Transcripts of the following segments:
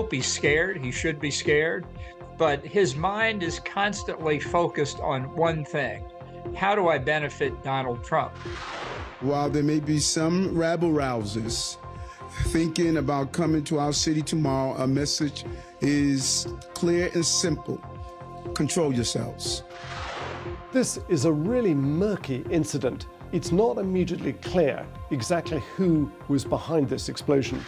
hope he's scared. He should be scared. But his mind is constantly focused on one thing. How do I benefit Donald Trump? While there may be some rabble-rousers thinking about coming to our city tomorrow, our message is clear and simple. Control yourselves. This is a really murky incident. It's not immediately clear exactly who was behind this explosion.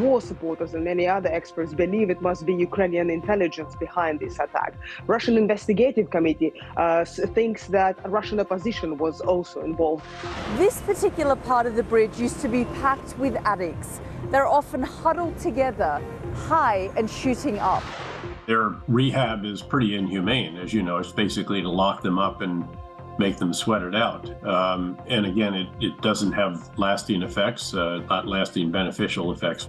War supporters and many other experts believe it must be Ukrainian intelligence behind this attack. Russian investigative committee thinks that Russian opposition was also involved. This particular part of the bridge used to be packed with addicts. They're often huddled together, high and shooting up. Their rehab is pretty inhumane, as you know. It's basically to lock them up and make them sweat it out. And again, it doesn't have lasting effects, not lasting beneficial effects.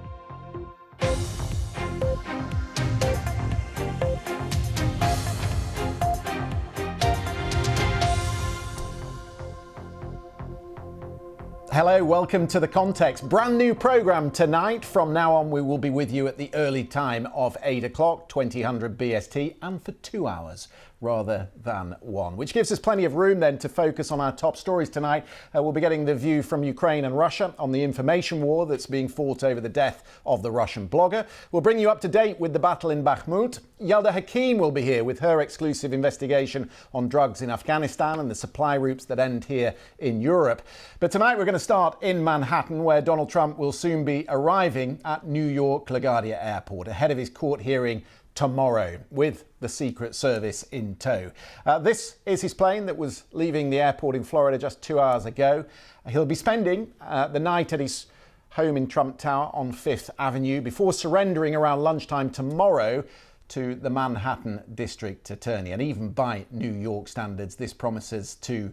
Hello, welcome to The Context. Brand new programme tonight. From now on, we will be with you at the early time of 8 o'clock, 2000 BST, and for 2 hours rather than one, which gives us plenty of room then to focus on our top stories tonight. We'll be getting the view from Ukraine and Russia on the information war that's being fought over the death of the Russian blogger. We'll bring you up to date with the battle in Bakhmut. Yelda Hakim will be here with her exclusive investigation on drugs in Afghanistan and the supply routes that end here in Europe. But tonight we're going to start in Manhattan, where Donald Trump will soon be arriving at New York LaGuardia Airport ahead of his court hearing tomorrow, with the Secret Service in tow. This is his plane that was leaving the airport in Florida just 2 hours ago. He'll be spending the night at his home in Trump Tower on 5th Avenue before surrendering around lunchtime tomorrow to the Manhattan District Attorney. And even by New York standards, this promises to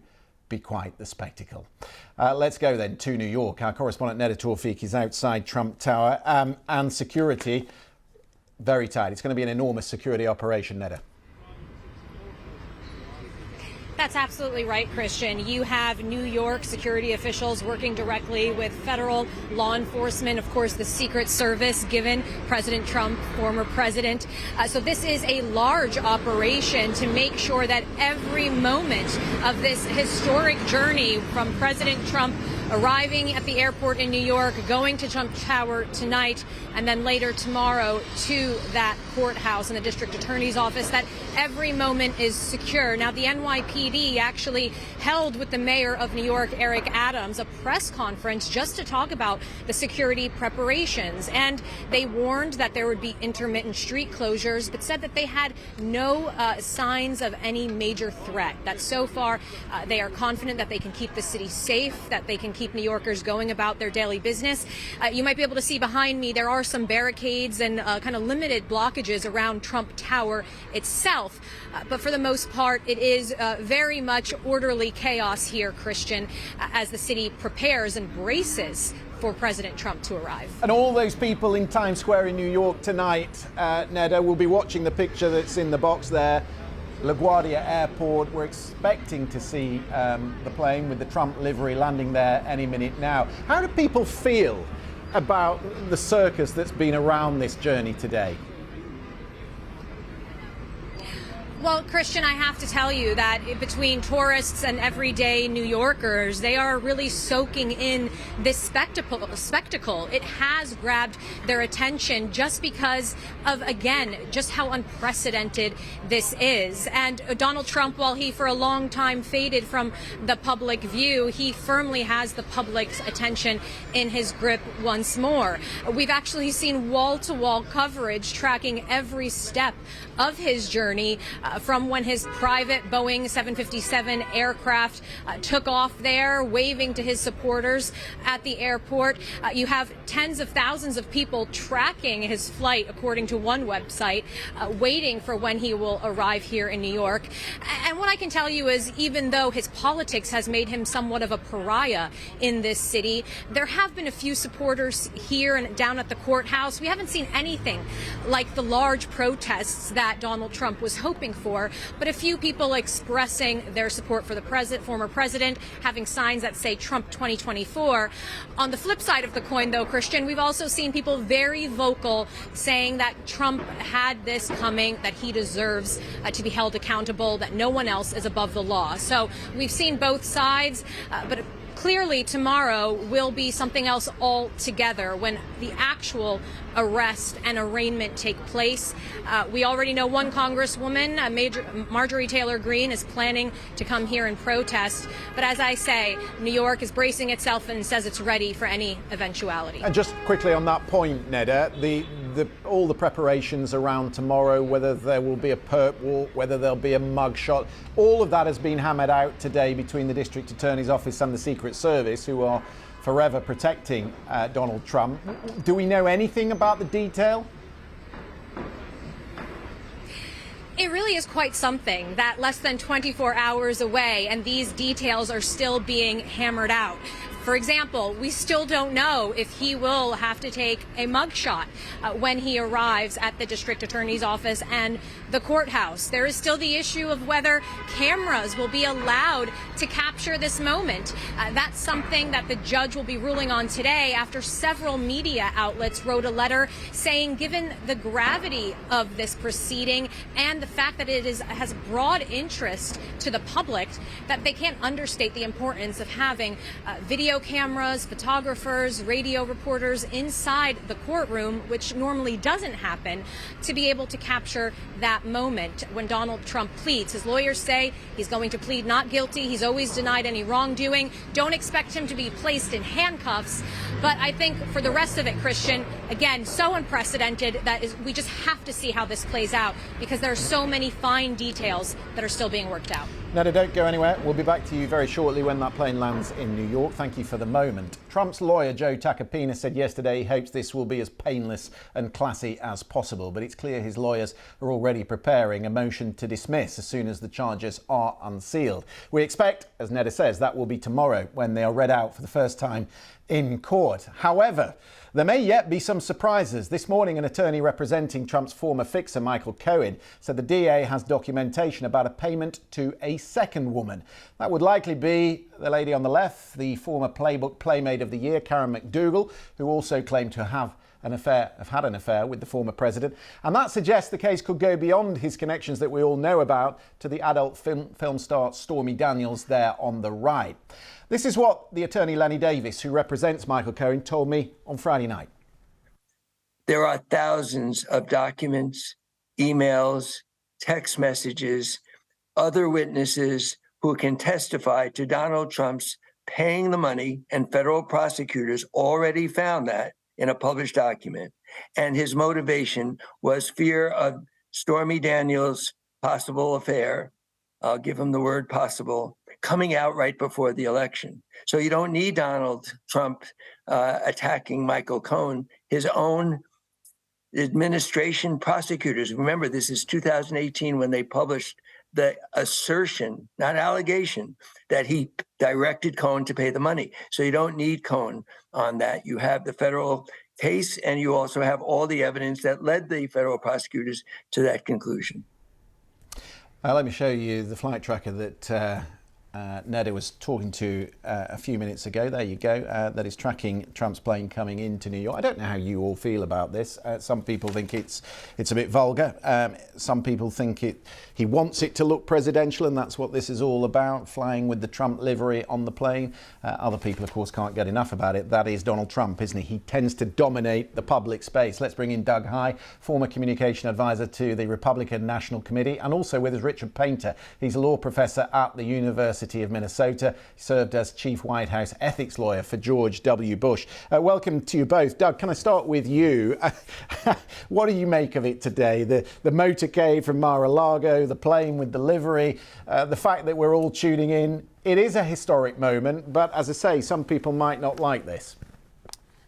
be quite the spectacle. Let's go then to New York. Our correspondent Neda Tawfiq is outside Trump Tower, and security very tight. It's going to be an enormous security operation, Neda. That's absolutely right, Christian. You have New York security officials working directly with federal law enforcement, of course, the Secret Service, given President Trump, former president. So this is a large operation to make sure that every moment of this historic journey from President Trump arriving at the airport in New York, going to Trump Tower tonight, and then later tomorrow to that courthouse in the district attorney's office, that every moment is secure. Now, the NYPD actually held with the mayor of New York, Eric Adams, a press conference just to talk about the security preparations. And they warned that there would be intermittent street closures, but said that they had no signs of any major threat, that so far they are confident that they can keep the city safe, that they can keep New Yorkers going about their daily business. You might be able to see behind me, there are some barricades and kind of limited blockages around Trump Tower itself. But for the most part, it is very much orderly chaos here, Christian, as the city prepares and braces for President Trump to arrive. And all those people in Times Square in New York tonight, Neda, will be watching the picture that's in the box there. LaGuardia Airport. We're expecting to see the plane with the Trump livery landing there any minute now. How do people feel about the circus that's been around this journey today? Well, Christian, I have to tell you that between tourists and everyday New Yorkers, they are really soaking in this spectacle. It has grabbed their attention just because of, again, just how unprecedented this is. And Donald Trump, while he for a long time faded from the public view, he firmly has the public's attention in his grip once more. We've actually seen wall-to-wall coverage tracking every step of his journey, from when his private Boeing 757 aircraft took off there, waving to his supporters at the airport. You have tens of thousands of people tracking his flight, according to one website, waiting for when he will arrive here in New York. And what I can tell you is even though his politics has made him somewhat of a pariah in this city, there have been a few supporters here and down at the courthouse. We haven't seen anything like the large protests that Donald Trump was hoping for, but a few people expressing their support for the former president, having signs that say Trump 2024. On the flip side of the coin, though, Christian, we've also seen people very vocal saying that Trump had this coming, that he deserves to be held accountable, that no one else is above the law. So we've seen both sides, but clearly tomorrow will be something else altogether when the actual arrest and arraignment take place. We already know one Congresswoman, Marjorie Taylor Greene, is planning to come here and protest. But as I say, New York is bracing itself and says it's ready for any eventuality. And just quickly on that point, Neda, all the preparations around tomorrow, whether there will be a perp walk, whether there'll be a mugshot, all of that has been hammered out today between the District Attorney's Office and the Secret Service, who are forever protecting Donald Trump. Do we know anything about the detail? It really is quite something that less than 24 hours away and these details are still being hammered out. For example, we still don't know if he will have to take a mugshot when he arrives at the district attorney's office and the courthouse. There is still the issue of whether cameras will be allowed to capture this moment. That's something that the judge will be ruling on today after several media outlets wrote a letter saying, given the gravity of this proceeding and the fact that it has broad interest to the public, that they can't understate the importance of having video cameras, photographers, radio reporters inside the courtroom, which normally doesn't happen, to be able to capture that moment when Donald Trump pleads. His lawyers say he's going to plead not guilty. He's always denied any wrongdoing. Don't expect him to be placed in handcuffs. But I think for the rest of it, Christian, again, so unprecedented that we just have to see how this plays out because there are so many fine details that are still being worked out. No, don't go anywhere. We'll be back to you very shortly when that plane lands in New York. Thank you for the moment. Trump's lawyer, Joe Tacopina, said yesterday he hopes this will be as painless and classy as possible. But it's clear his lawyers are already preparing a motion to dismiss as soon as the charges are unsealed. We expect, as Neda says, that will be tomorrow when they are read out for the first time in court. However, there may yet be some surprises. This morning, an attorney representing Trump's former fixer, Michael Cohen, said the DA has documentation about a payment to a second woman. That would likely be the lady on the left, the former Playbook Playmate of the Year, Karen McDougal, who also claimed to have had an affair with the former president. And that suggests the case could go beyond his connections that we all know about to the adult film star Stormy Daniels there on the right. This is what the attorney Lenny Davis, who represents Michael Cohen, told me on Friday night. There are thousands of documents, emails, text messages, other witnesses who can testify to Donald Trump's paying the money, and federal prosecutors already found that in a published document. And his motivation was fear of Stormy Daniels' possible affair. I'll give him the word possible, coming out right before the election. So you don't need Donald Trump attacking Michael Cohen. His own administration prosecutors, remember this is 2018 when they published the assertion, not allegation, that he directed Cohen to pay the money. So you don't need Cohen on that. You have the federal case and you also have all the evidence that led the federal prosecutors to that conclusion. Let me show you the flight tracker that Neda was talking to a few minutes ago. There you go. That is tracking Trump's plane coming into New York. I don't know how you all feel about this. Some people think it's a bit vulgar. Some people think he wants it to look presidential, and that's what this is all about, flying with the Trump livery on the plane. Other people, of course, can't get enough about it. That is Donald Trump, isn't he? He tends to dominate the public space. Let's bring in Doug High, former communication advisor to the Republican National Committee, and also with us Richard Painter. He's a law professor at the University of Minnesota. He served as chief White House ethics lawyer for George W. Bush. Welcome to you both. Doug, can I start with you? What do you make of it today? The motorcade from Mar-a-Lago, the plane with the livery, the fact that we're all tuning in. It is a historic moment, but as I say, some people might not like this.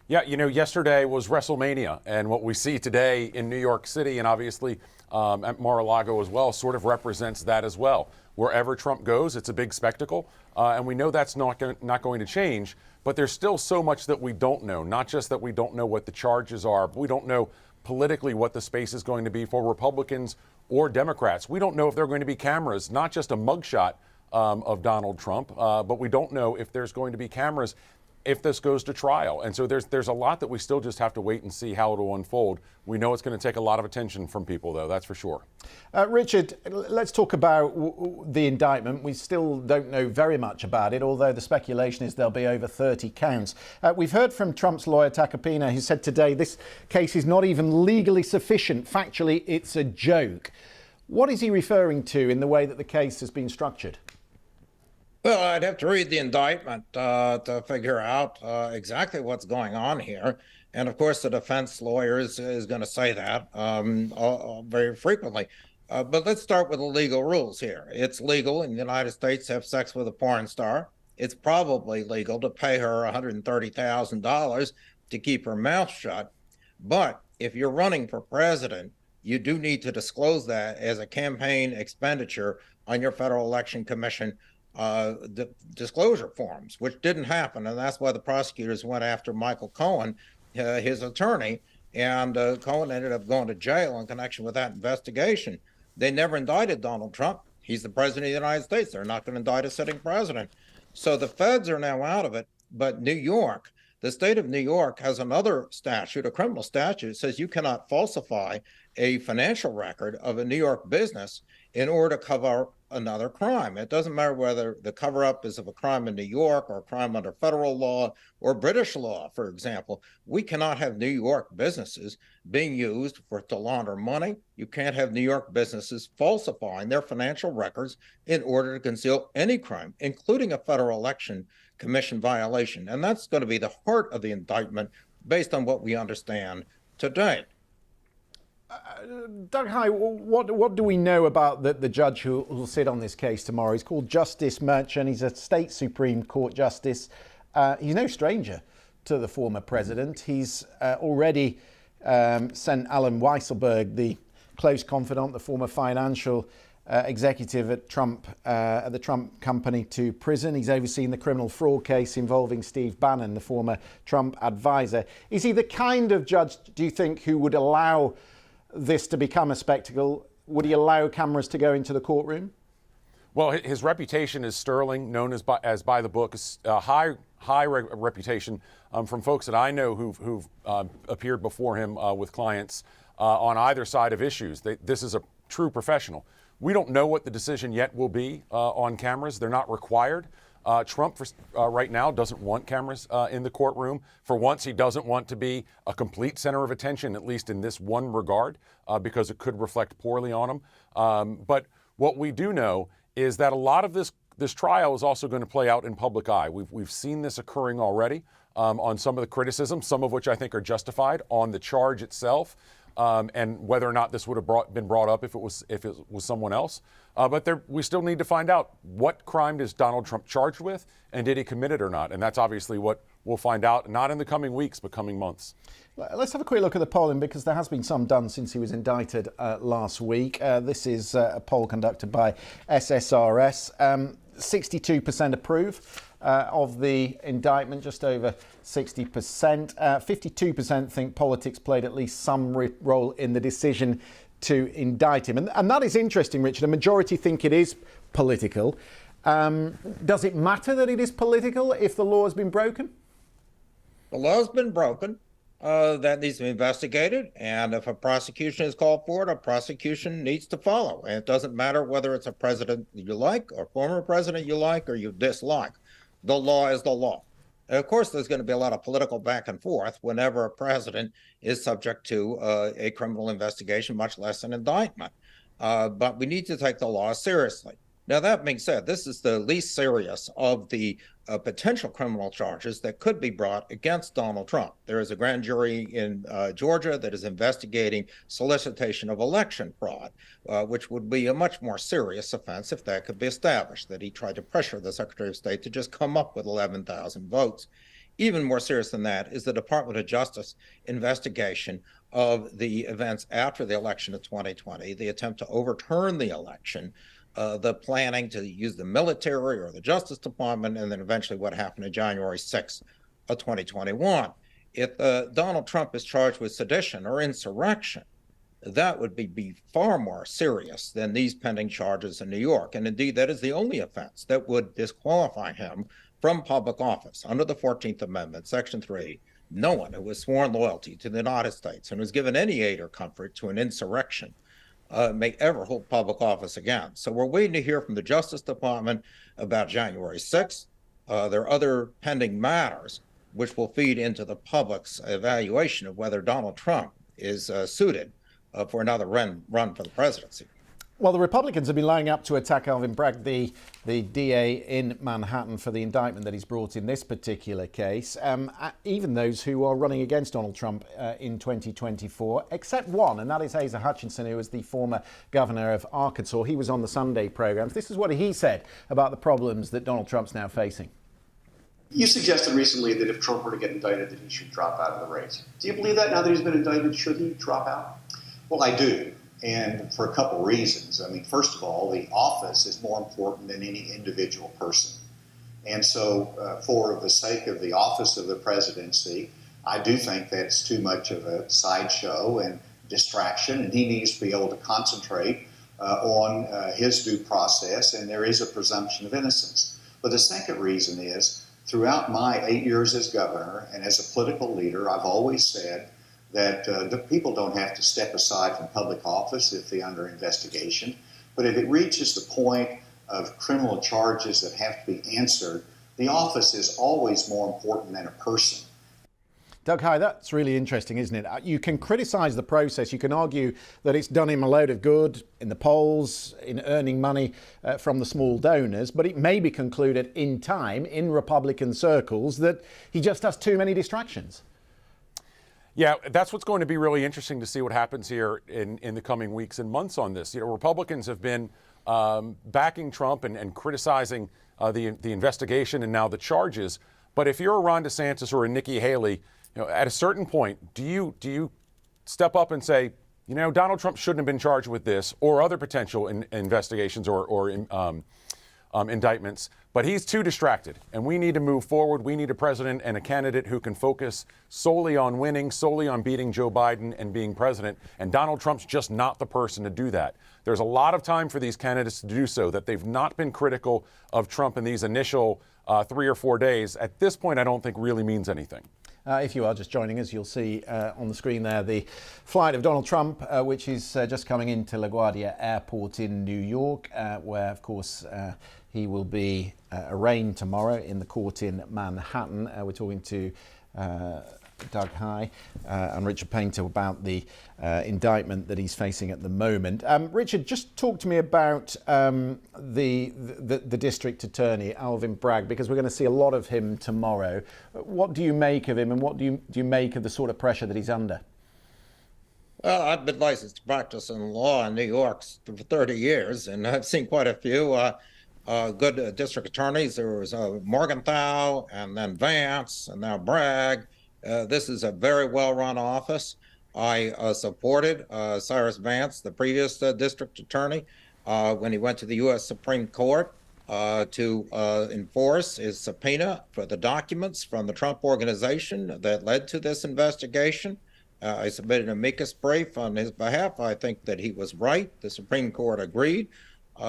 Yeah, yesterday was WrestleMania, and what we see today in New York City and obviously at Mar-a-Lago as well sort of represents that as well. Wherever Trump goes, it's a big spectacle, and we know that's not going to change, but there's still so much that we don't know, not just that we don't know what the charges are, but we don't know politically what the space is going to be for Republicans or Democrats. We don't know if there are going to be cameras, not just a mugshot of Donald Trump, but we don't know if there's going to be cameras if this goes to trial. And so there's a lot that we still just have to wait and see how it will unfold. We know it's going to take a lot of attention from people, though, that's for sure. Richard, let's talk about the indictment. We still don't know very much about it, although the speculation is there'll be over 30 counts. We've heard from Trump's lawyer, Tacopina, who said today this case is not even legally sufficient. Factually, it's a joke. What is he referring to in the way that the case has been structured? Well, I'd have to read the indictment to figure out exactly what's going on here. And of course, the defense lawyer is going to say that very frequently. But let's start with the legal rules here. It's legal in the United States to have sex with a porn star. It's probably legal to pay her $130,000 to keep her mouth shut. But if you're running for president, you do need to disclose that as a campaign expenditure on your Federal Election Commission disclosure forms, which didn't happen. And that's why the prosecutors went after Michael Cohen, his attorney, and Cohen ended up going to jail in connection with that investigation. They never indicted Donald Trump. He's the president of the United States. They're not going to indict a sitting president. So the feds are now out of it. But New York, the state of New York has another statute, a criminal statute, that says you cannot falsify a financial record of a New York business in order to cover another crime. It doesn't matter whether the cover-up is of a crime in New York or a crime under federal law or British law, for example. We cannot have New York businesses being used to launder money. You can't have New York businesses falsifying their financial records in order to conceal any crime, including a Federal Election Commission violation. And that's going to be the heart of the indictment based on what we understand today. Doug High, what do we know about the judge who will sit on this case tomorrow? He's called Justice Merchant. He's a state Supreme Court justice. He's no stranger to the former president. He's already sent Alan Weisselberg, the close confidant, the former financial executive at the Trump company, to prison. He's overseen the criminal fraud case involving Steve Bannon, the former Trump advisor. Is he the kind of judge, do you think, who would allow this to become a spectacle? Would he allow cameras to go into the courtroom? Well, his reputation is sterling, known as by the book, a high reputation from folks that I know who've appeared before him with clients on either side of issues. This is a true professional. We don't know what the decision yet will be on cameras. They're not required. Trump right now doesn't want cameras in the courtroom. For once, he doesn't want to be a complete center of attention, at least in this one regard, because it could reflect poorly on him. But what we do know is that a lot of this trial is also going to play out in public eye. We've seen this occurring already on some of the criticisms, some of which I think are justified on the charge itself. And whether or not this would have been brought up if it was someone else. But we still need to find out what crime is Donald Trump charged with, and did he commit it or not? And that's obviously what we'll find out, not in the coming weeks, but coming months. Let's have a quick look at the polling, because there has been some done since he was indicted last week. This is a poll conducted by SSRS. 62% approve of the indictment, just over 60%. 52% think politics played at least some role in the decision to indict him. And that is interesting, Richard. A majority think it is political. Does it matter that it is political if the law has been broken? The law's been broken. That needs to be investigated. And if a prosecution is called for it, a prosecution needs to follow. And it doesn't matter whether it's a president you like or former president you like or you dislike. The law is the law. And of course, there's going to be a lot of political back and forth whenever a president is subject to a criminal investigation, much less an indictment. But we need to take the law seriously. Now, that being said, this is the least serious of the potential criminal charges that could be brought against Donald Trump. There is a grand jury in Georgia that is investigating solicitation of election fraud, which would be a much more serious offense if that could be established, that he tried to pressure the Secretary of State to just come up with 11,000 votes even more serious than that is the Department of Justice investigation of the events after the election of 2020, the attempt to overturn the election, the planning to use the military or the Justice Department, and then eventually what happened on January 6th of 2021. If Donald Trump is charged with sedition or insurrection, that would be far more serious than these pending charges in New York. And indeed, that is the only offense that would disqualify him from public office under the 14th Amendment, Section 3. No one who has sworn loyalty to the United States and has given any aid or comfort to an insurrection may ever hold public office again. So we're waiting to hear from the Justice Department about January 6th. There are other pending matters which will feed into the public's evaluation of whether Donald Trump is suited for another run for the presidency. Well, the Republicans have been lining up to attack Alvin Bragg, the DA in Manhattan, for the indictment that he's brought in this particular case. Even those who are running against Donald Trump in 2024, except one, and that is Asa Hutchinson, who was the former governor of Arkansas. He was on the Sunday programs. This is what he said about the problems that Donald Trump's now facing. You suggested recently that if Trump were to get indicted, that he should drop out of the race. Do you believe that now that he's been indicted? Should he drop out? Well, I do, and for a couple reasons. I mean, first of all, the office is more important than any individual person. And so for the sake of the office of the presidency, I do think that's too much of a sideshow and distraction, and he needs to be able to concentrate on his due process, and there is a presumption of innocence. But the second reason is, throughout my 8 years as governor and as a political leader, I've always said that the people don't have to step aside from public office if they're under investigation. But if it reaches the point of criminal charges that have to be answered, the office is always more important than a person. Doug Heye, that's really interesting, isn't it? You can criticise the process. You can argue that it's done him a load of good in the polls, in earning money from the small donors, but it may be concluded in time, in Republican circles, that he just has too many distractions. Yeah, that's what's going to be really interesting to see what happens here in the coming weeks and months on this. You know, Republicans have been backing Trump and criticizing the investigation and now the charges. But if you're a Ron DeSantis or a Nikki Haley, you know, at a certain point, do you step up and say, you know, Donald Trump shouldn't have been charged with this or other potential investigations or indictments, but he's too distracted and we need to move forward. We need a president and a candidate who can focus solely on winning, solely on beating Joe Biden and being president. And Donald Trump's just not the person to do that. There's a lot of time for these candidates to do so, that they've not been critical of Trump in these initial 3 or 4 days. At this point, I don't think really means anything. If you are just joining us, you'll see on the screen there the flight of Donald Trump, which is just coming into LaGuardia Airport in New York, where, of course, he will be arraigned tomorrow in the court in Manhattan. We're talking to Doug Heye and Richard Painter about the indictment that he's facing at the moment. Richard, just talk to me about the district attorney, Alvin Bragg, because we're going to see a lot of him tomorrow. What do you make of him, and what do you make of the sort of pressure that he's under? Well, I've been licensed to practice in law in New York for 30 years, and I've seen quite a few good district attorneys. There was Morgenthau, and then Vance, and now Bragg. This is a very well-run office. I supported Cyrus Vance, the previous district attorney, when he went to the U.S. Supreme Court to enforce his subpoena for the documents from the Trump Organization that led to this investigation. I submitted an amicus brief on his behalf. I think that he was right. The Supreme Court agreed.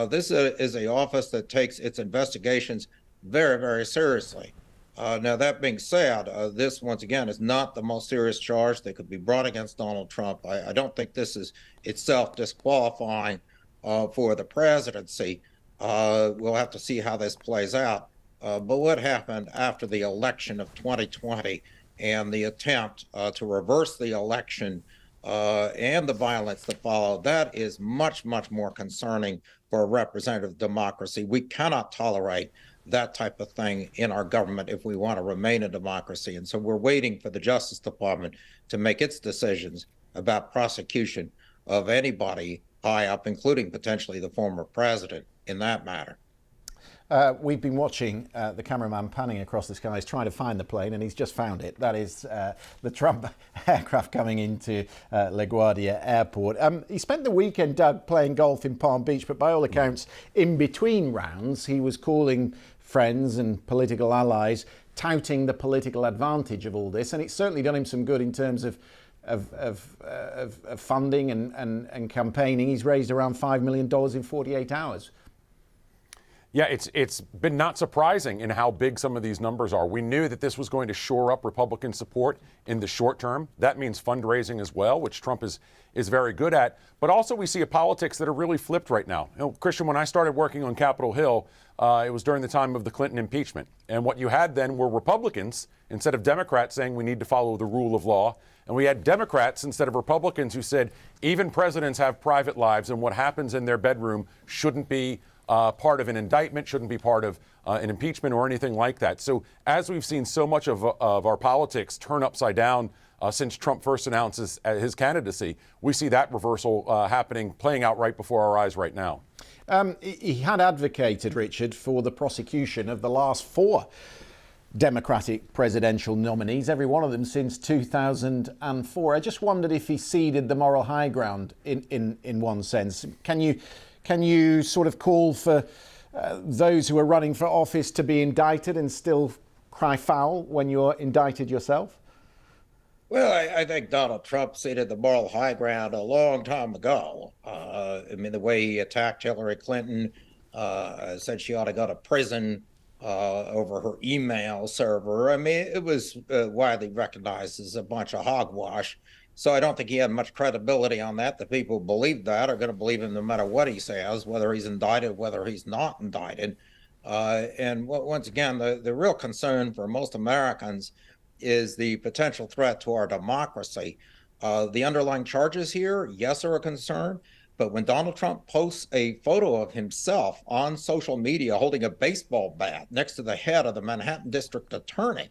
This is an office that takes its investigations very, very seriously. Now, that being said, this, once again, is not the most serious charge that could be brought against Donald Trump. I don't think this is itself disqualifying for the presidency. We'll have to see how this plays out. But what happened after the election of 2020 and the attempt to reverse the election and the violence that followed, that is much, much more concerning for a representative democracy. We cannot tolerate that type of thing in our government if we want to remain a democracy. And so we're waiting for the Justice Department to make its decisions about prosecution of anybody high up, including potentially the former president, in that matter. We've been watching the cameraman panning across the skies trying to find the plane, and he's just found it. That is the Trump aircraft coming into LaGuardia Airport. He spent the weekend, Doug, playing golf in Palm Beach, but by all accounts, in between rounds, he was calling friends and political allies, touting the political advantage of all this, and it's certainly done him some good in terms of funding and campaigning. He's raised around $5 million in 48 hours. Yeah, it's been not surprising in how big some of these numbers are. We knew that this was going to shore up Republican support in the short term. That means fundraising as well, which Trump is very good at. But also we see a politics that are really flipped right now. You know, Christian, when I started working on Capitol Hill, it was during the time of the Clinton impeachment. And what you had then were Republicans, instead of Democrats, saying we need to follow the rule of law. And we had Democrats instead of Republicans who said even presidents have private lives, and what happens in their bedroom shouldn't be part of an indictment, shouldn't be part of an impeachment or anything like that. So as we've seen so much of our politics turn upside down since Trump first announces his candidacy, we see that reversal playing out right before our eyes right now. He had advocated, Richard, for the prosecution of the last 4 Democratic presidential nominees, every one of them since 2004. I just wondered if he ceded the moral high ground in one sense. Can you sort of call for those who are running for office to be indicted and still cry foul when you're indicted yourself? Well, I think Donald Trump ceded the moral high ground a long time ago. I mean, the way he attacked Hillary Clinton, said she ought to go to prison over her email server. I mean, it was widely recognized as a bunch of hogwash. So I don't think he had much credibility on that. The people who believe that are going to believe him no matter what he says, whether he's indicted, whether he's not indicted. And once again, the real concern for most Americans is the potential threat to our democracy. The underlying charges here, yes, are a concern. But when Donald Trump posts a photo of himself on social media holding a baseball bat next to the head of the Manhattan District Attorney,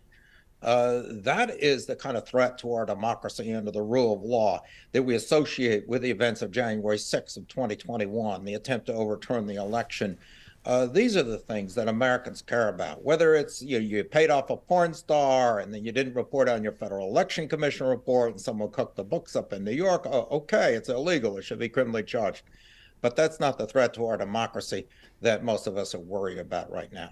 that is the kind of threat to our democracy and to the rule of law that we associate with the events of January 6th of 2021, the attempt to overturn the election. These are the things that Americans care about, whether it's you paid off a porn star and then you didn't report on your Federal Election Commission report and someone cooked the books up in New York. Oh, okay, it's illegal. It should be criminally charged. But that's not the threat to our democracy that most of us are worried about right now.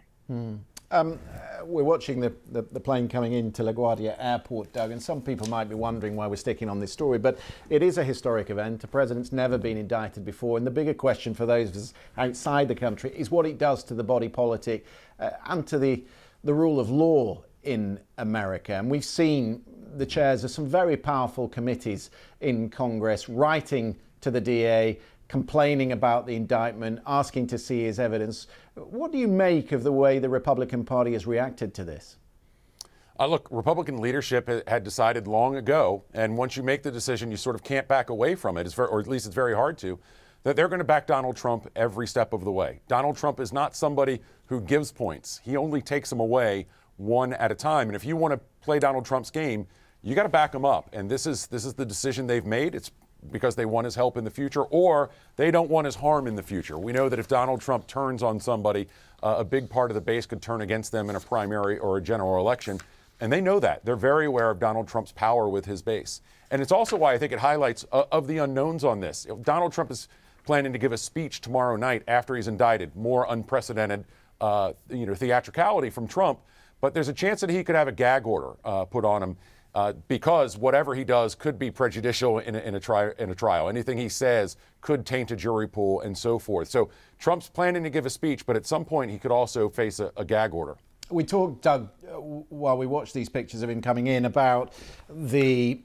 We're watching the plane coming into LaGuardia Airport, Doug, and some people might be wondering why we're sticking on this story, but it is a historic event. A president's never been indicted before, and the bigger question for those of us outside the country is what it does to the body politic and to the rule of law in America. And we've seen the chairs of some very powerful committees in Congress writing to the DA, complaining about the indictment, asking to see his evidence. What do you make of the way the Republican Party has reacted to this? Look, Republican leadership had decided long ago, and once you make the decision, you sort of can't back away from it, or at least it's very hard to, that they're going to back Donald Trump every step of the way. Donald Trump is not somebody who gives points. He only takes them away one at a time. And if you want to play Donald Trump's game, you got to back him up. And this is the decision they've made. It's because they want his help in the future, or they don't want his harm in the future. We know that if Donald Trump turns on somebody, a big part of the base could turn against them in a primary or a general election. And they know that. They're very aware of Donald Trump's power with his base. And it's also why I think it highlights of the unknowns on this. Donald Trump is planning to give a speech tomorrow night after he's indicted. More unprecedented theatricality from Trump. But there's a chance that he could have a gag order put on him. Because whatever he does could be prejudicial in a trial. Anything he says could taint a jury pool and so forth. So Trump's planning to give a speech, but at some point he could also face a gag order. We talked, Doug, while we watched these pictures of him coming in, about the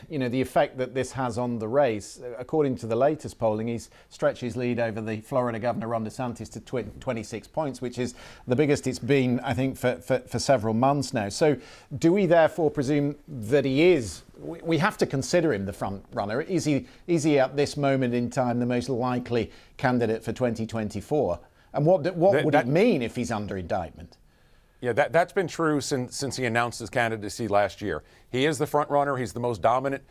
effect that this has on the race. According to the latest polling, he's stretched his lead over the Florida Governor Ron DeSantis to 26 points, which is the biggest it's been, I think, for several months now. So do we therefore presume that he is, we have to consider him the front runner? Is he at this moment in time the most likely candidate for 2024? And what would it mean if he's under indictment? Yeah, that's been true since he announced his candidacy last year. He is the front runner. He's the most dominant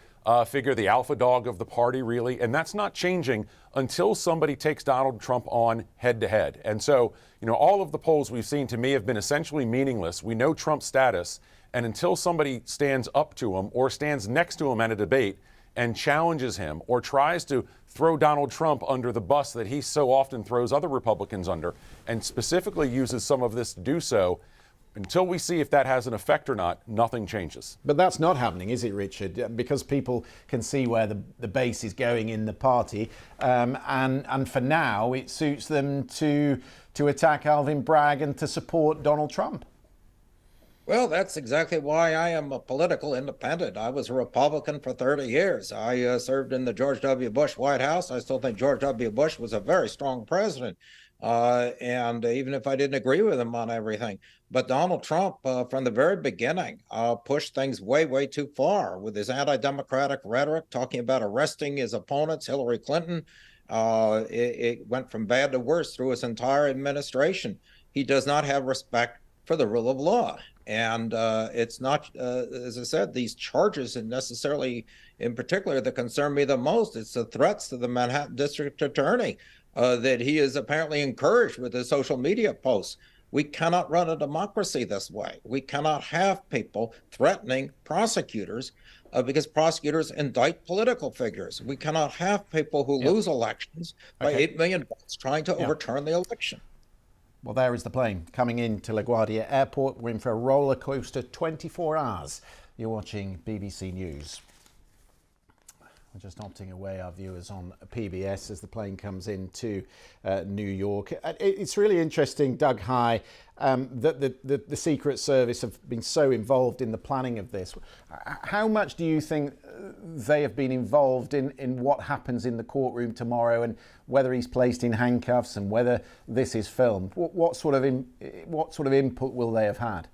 figure, the alpha dog of the party, really. And that's not changing until somebody takes Donald Trump on head to head. And so, all of the polls we've seen to me have been essentially meaningless. We know Trump's status. And until somebody stands up to him or stands next to him at a debate and challenges him or tries to throw Donald Trump under the bus that he so often throws other Republicans under, and specifically uses some of this to do so, until we see if that has an effect or not, nothing changes. But that's not happening, is it, Richard? Because people can see where the base is going in the party, and for now it suits them to attack Alvin Bragg and to support Donald Trump. Well, that's exactly why I am a political independent. I was a Republican for 30 years. I served in the George W. Bush White House. I still think George W. Bush was a very strong president. And even if I didn't agree with him on everything, but Donald Trump, from the very beginning, pushed things way, way too far with his anti-democratic rhetoric, talking about arresting his opponents, Hillary Clinton. It went from bad to worse through his entire administration. He does not have respect for the rule of law. And it's not, as I said, these charges, and necessarily in particular that concern me the most, it's the threats to the Manhattan District Attorney that he is apparently encouraged with his social media posts. We cannot run a democracy this way. We cannot have people threatening prosecutors because prosecutors indict political figures. We cannot have people who lose elections by 8 million votes trying to overturn the election. Well, there is the plane coming into LaGuardia Airport. We're in for a roller coaster 24 hours. You're watching BBC News. We're just opting away our viewers on PBS as the plane comes into New York. It's really interesting, Doug High, that the Secret Service have been so involved in the planning of this. How much do you think they have been involved in what happens in the courtroom tomorrow, and whether he's placed in handcuffs and whether this is filmed? What sort of input will they have had?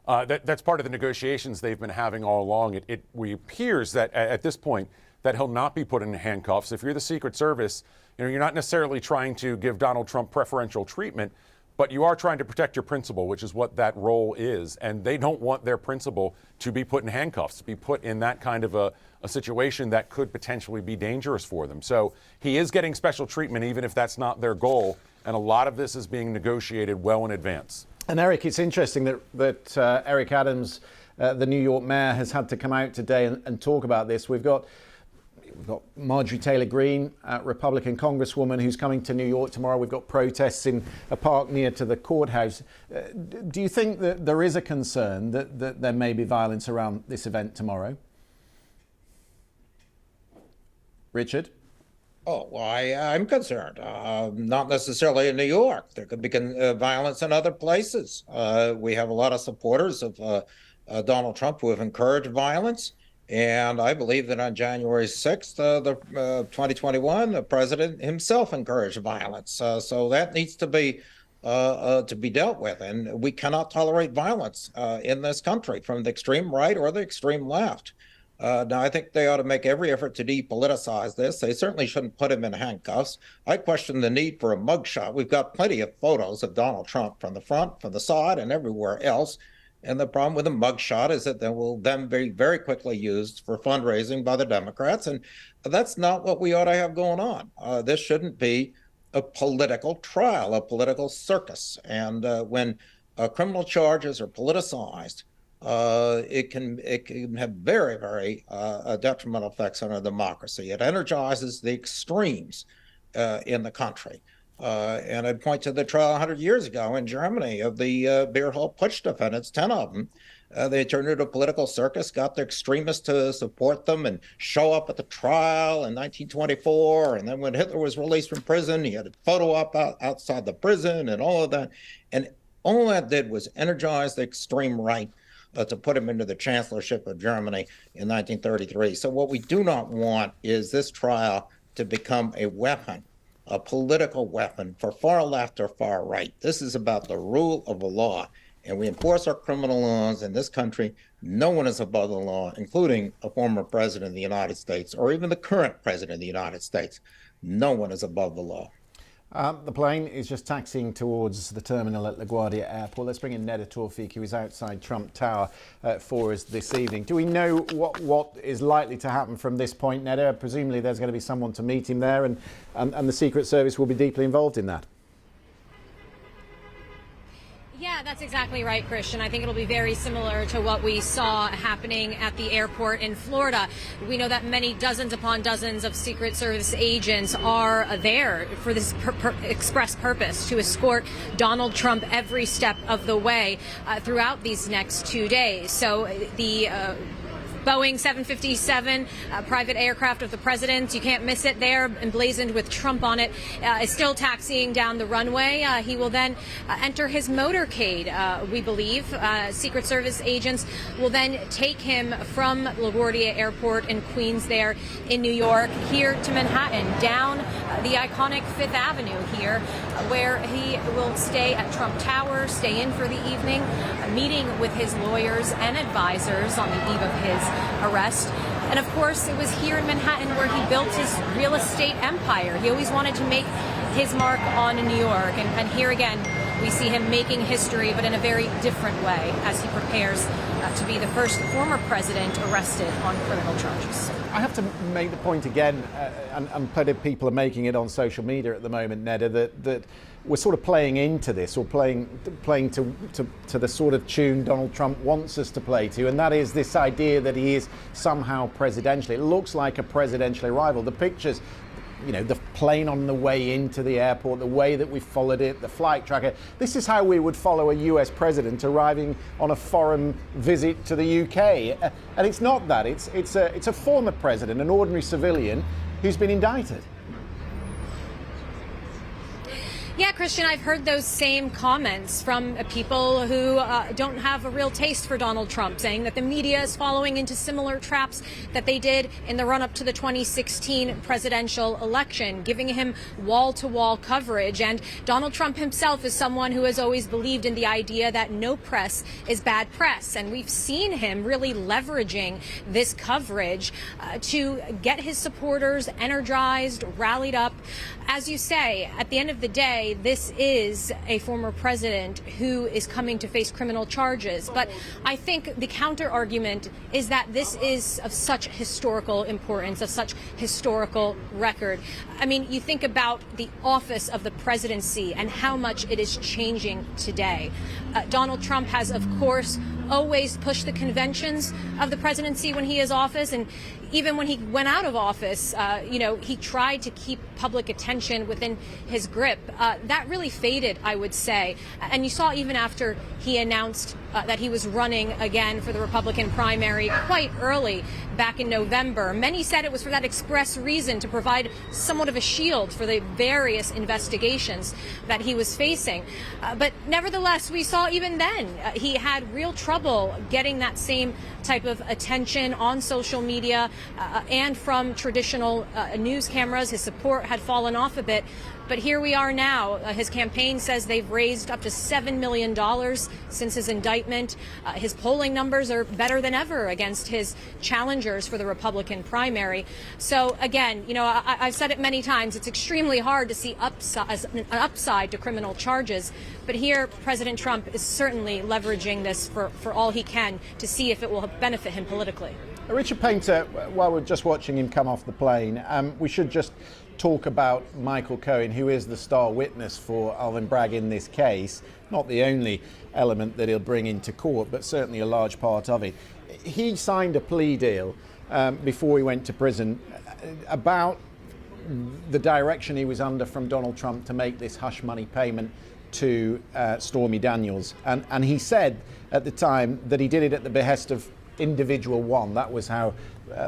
That's part of the negotiations they've been having all along. It appears that at this point that he'll not be put in handcuffs. If you're the Secret Service, you're not necessarily trying to give Donald Trump preferential treatment, but you are trying to protect your principal, which is what that role is. And they don't want their principal to be put in handcuffs, to be put in that kind of a situation that could potentially be dangerous for them. So he is getting special treatment, even if that's not their goal. And a lot of this is being negotiated well in advance. And Eric, it's interesting that Eric Adams, the New York mayor, has had to come out today and talk about this. We've got Marjorie Taylor Greene, Republican Congresswoman, who's coming to New York tomorrow. We've got protests in a park near to the courthouse. Do you think that there is a concern that there may be violence around this event tomorrow? Richard? Oh, well, I'm concerned. Not necessarily in New York. There could be violence in other places. We have a lot of supporters of Donald Trump who have encouraged violence. And I believe that on January 6th, 2021, the president himself encouraged violence. So that needs to be dealt with. And we cannot tolerate violence in this country from the extreme right or the extreme left. Now, I think they ought to make every effort to depoliticize this. They certainly shouldn't put him in handcuffs. I question the need for a mugshot. We've got plenty of photos of Donald Trump from the front, from the side, and everywhere else. And the problem with a mugshot is that they will then be very quickly used for fundraising by the Democrats. And that's not what we ought to have going on. This shouldn't be a political trial, a political circus. And when criminal charges are politicized, it can have very, very detrimental effects on our democracy. It energizes the extremes in the country. And I'd point to the trial 100 years ago in Germany of the beer hall putsch defendants, 10 of them. They turned it into a political circus, got the extremists to support them and show up at the trial in 1924. And then when Hitler was released from prison, he had a photo op outside the prison and all of that. And all that did was energize the extreme right to put him into the chancellorship of Germany in 1933. So what we do not want is this trial to become a weapon, a political weapon for far left or far right. This is about the rule of the law, and we enforce our criminal laws in this country. No one is above the law, including a former president of the United States or even the current president of the United States. No one is above the law. The plane is just taxiing towards the terminal at LaGuardia Airport. Let's bring in Neda Tawfik, who is outside Trump Tower for us this evening. Do we know what is likely to happen from this point, Neda? Presumably there's going to be someone to meet him there, and the Secret Service will be deeply involved in that. Yeah, that's exactly right, Christian. I think it'll be very similar to what we saw happening at the airport in Florida. We know that many dozens upon dozens of Secret Service agents are there for this express purpose, to escort Donald Trump every step of the way throughout these next 2 days. So the Boeing 757, private aircraft of the president, you can't miss it there, emblazoned with Trump on it, is still taxiing down the runway. He will then enter his motorcade, we believe. Secret Service agents will then take him from LaGuardia Airport in Queens there in New York here to Manhattan, down the iconic Fifth Avenue here, where he will stay at Trump Tower, stay in for the evening, meeting with his lawyers and advisors on the eve of his arrest. And of course, it was here in Manhattan where he built his real estate empire. He always wanted to make his mark on New York. And here again, we see him making history, but in a very different way, as he prepares to be the first former president arrested on criminal charges. I have to make the point again, and plenty of people are making it on social media at the moment, Neda, that we're sort of playing into this, or playing to the sort of tune Donald Trump wants us to play to, and that is this idea that he is somehow presidential. It looks like a presidential arrival. The pictures, you know, the plane on the way into the airport, the way that we followed it, the flight tracker. This is how we would follow a US president arriving on a foreign visit to the UK. And it's not that. It's a former president, an ordinary civilian who's been indicted. Yeah, Christian, I've heard those same comments from people who don't have a real taste for Donald Trump, saying that the media is following into similar traps that they did in the run-up to the 2016 presidential election, giving him wall-to-wall coverage. And Donald Trump himself is someone who has always believed in the idea that no press is bad press. And we've seen him really leveraging this coverage to get his supporters energized, rallied up. As you say, at the end of the day, this is a former president who is coming to face criminal charges. But I think the counter argument is that this is of such historical importance, of such historical record. I mean, you think about the office of the presidency and how much it is changing today. Donald Trump has, of course, always pushed the conventions of the presidency when he is office, and even when he went out of office, he tried to keep public attention within his grip. That really faded, I would say. And you saw even after he announced that he was running again for the Republican primary quite early back in November. Many said it was for that express reason, to provide somewhat of a shield for the various investigations that he was facing. But nevertheless, we saw even then he had real trouble getting that same type of attention on social media and from traditional news cameras. His support had fallen off a bit. But here we are now. His campaign says they've raised up to $7 million since his indictment. His polling numbers are better than ever against his challengers for the Republican primary. So again, I've said it many times, it's extremely hard to see an upside to criminal charges. But here, President Trump is certainly leveraging this for all he can to see if it will benefit him politically. Richard Painter, while we're just watching him come off the plane, we should just talk about Michael Cohen, who is the star witness for Alvin Bragg in this case. Not the only element that he'll bring into court, but certainly a large part of it. He signed a plea deal before he went to prison about the direction he was under from Donald Trump to make this hush money payment to Stormy Daniels. And he said at the time that he did it at the behest of Individual One. That was how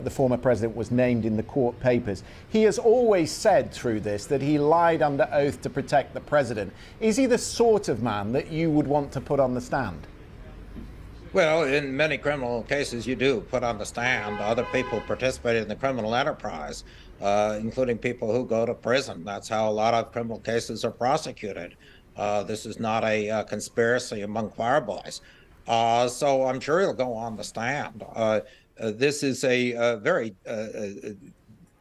the former president was named in the court papers. He has always said through this that he lied under oath to protect the president. Is he the sort of man that you would want to put on the stand? Well, in many criminal cases, you do put on the stand other people participated in the criminal enterprise, including people who go to prison. That's how a lot of criminal cases are prosecuted. This is not a conspiracy among fireboys. So I'm sure he'll go on the stand. This is a very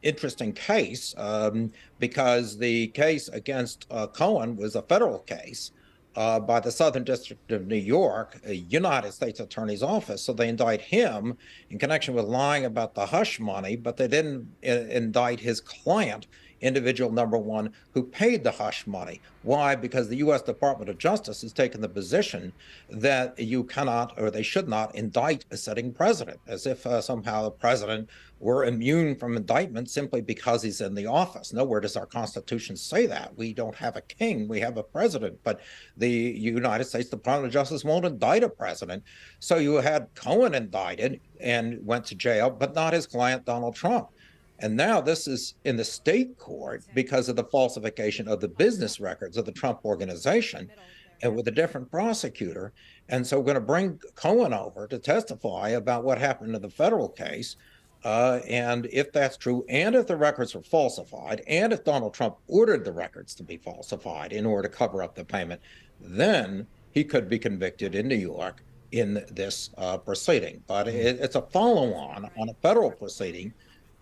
interesting case because the case against Cohen was a federal case by the Southern District of New York, a United States Attorney's Office. So they indict him in connection with lying about the hush money, but they didn't indict his client, individual number one, who paid the hush money. Why? Because the U.S. Department of Justice has taken the position that you cannot, or they should not, indict a sitting president, as if somehow the president were immune from indictment simply because he's in the office. Nowhere does our Constitution say that. We don't have a king, we have a president, but the United States Department of Justice won't indict a president. So you had Cohen indicted and went to jail, but not his client, Donald Trump. And now this is in the state court because of the falsification of the business records of the Trump organization and with a different prosecutor. And so we're going to bring Cohen over to testify about what happened in the federal case. And if that's true, and if the records are falsified, and if Donald Trump ordered the records to be falsified in order to cover up the payment, then he could be convicted in New York in this proceeding. But it's a follow-on on a federal proceeding.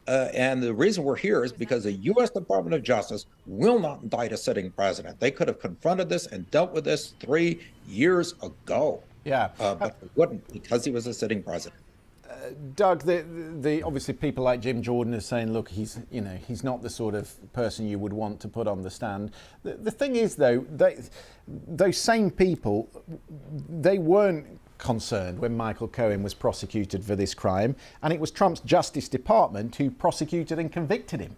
And the reason we're here is because the U.S. Department of Justice will not indict a sitting president. They could have confronted this and dealt with this 3 years ago. Yeah. But they wouldn't because he was a sitting president. Doug, the obviously people like Jim Jordan are saying, look, he's not the sort of person you would want to put on the stand. The thing is, though, those same people, they weren't concerned when Michael Cohen was prosecuted for this crime, and it was Trump's Justice Department who prosecuted and convicted him.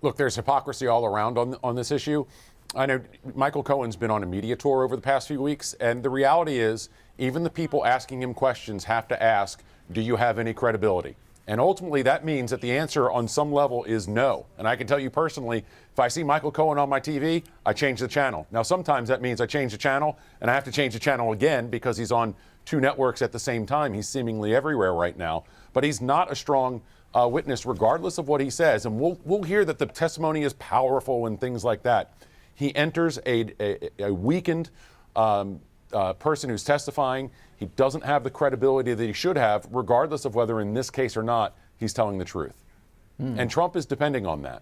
Look, there's hypocrisy all around on this issue. I know Michael Cohen's been on a media tour over the past few weeks, and the reality is even the people asking him questions have to ask, do you have any credibility? And ultimately, that means that the answer on some level is no. And I can tell you personally, if I see Michael Cohen on my TV, I change the channel. Now, sometimes that means I change the channel, and I have to change the channel again because he's on 2 networks at the same time. He's seemingly everywhere right now. But he's not a strong witness, regardless of what he says. And we'll hear that the testimony is powerful and things like that. He enters a weakened person who's testifying. He doesn't have the credibility that he should have, regardless of whether in this case or not, he's telling the truth. And Trump is depending on that.